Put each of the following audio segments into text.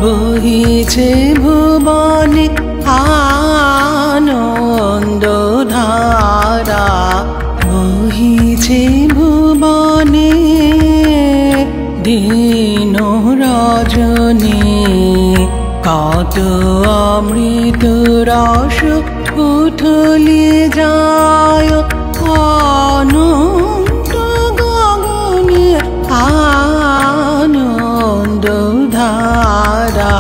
বহিছে ভুবনে আনন্দ ধারা বহিছে ভুবনে দিন রজনী কত অমৃত রস উঠলে যায় অনন্ত গগনে আনন্দ ধারা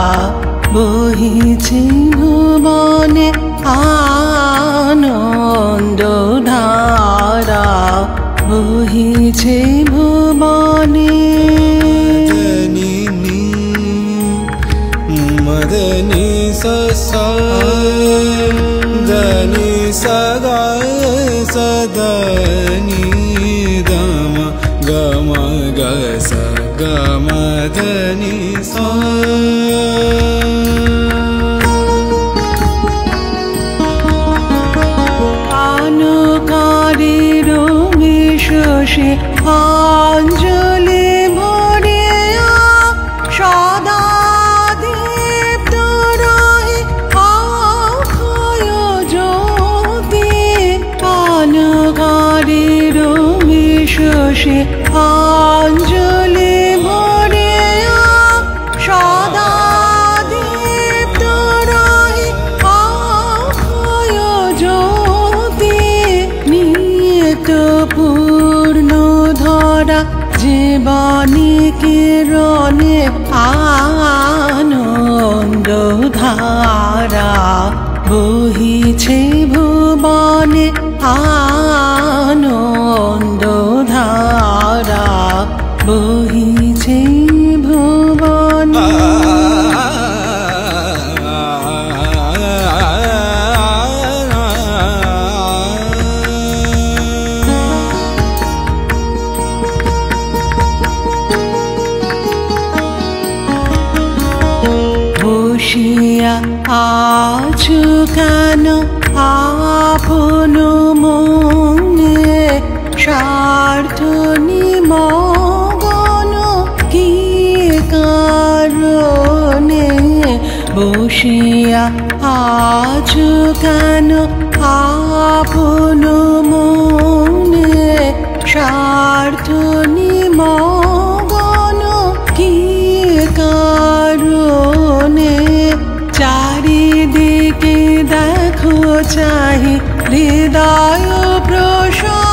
বহিছে ভুবনে আনন্দ ধারা বহিছে ভুবনে মদনি সসা দনি সদা সদনি গম গম গস গম ধনি সা অঞ্জলি ভরিয়া সদা দীপ্ত রহে অক্ষয় জ্যোতি পানকারীর বিশেষে অঞ্জলি ভরিয়া সদা দীপ্ত রহে অক্ষয় জ্যোতি নিয়ত পূর্ণ ধরা জীবনী কিরণে আনন্দ ধারা বহিছে ভুবনে আনন্দ ধারা বহিছে ভুবনে বসিয়া আছো কেন আপন মনে স্বার্থ নিমগ্ন কি কারণে বসিয়া আছো কেন আপন মনে স্বার্থ নিমগ্ন কি কারণে চারিদিকে দেখো চাহি হৃদয় প্রসারী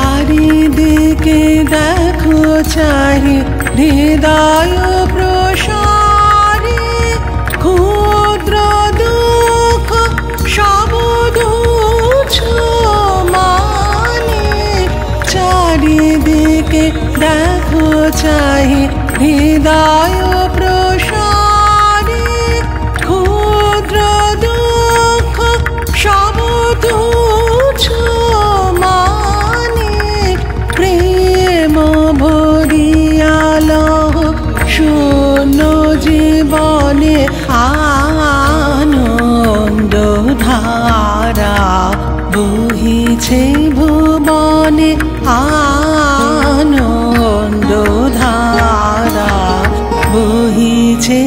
চারিদিকে দেখো চাহি হৃদয় প্রসারী ক্ষুদ্র দুঃখ সব তুচ্ছ মানে চারিদিকে দেখো চাহি হৃদয় প্রসারী ক্ষুদ্র দুঃখ সব তুচ্ছ শূন্য জীবনে আনন্দ ধারা বহিছে ভুবনে আনন্দ ধারা বহিছে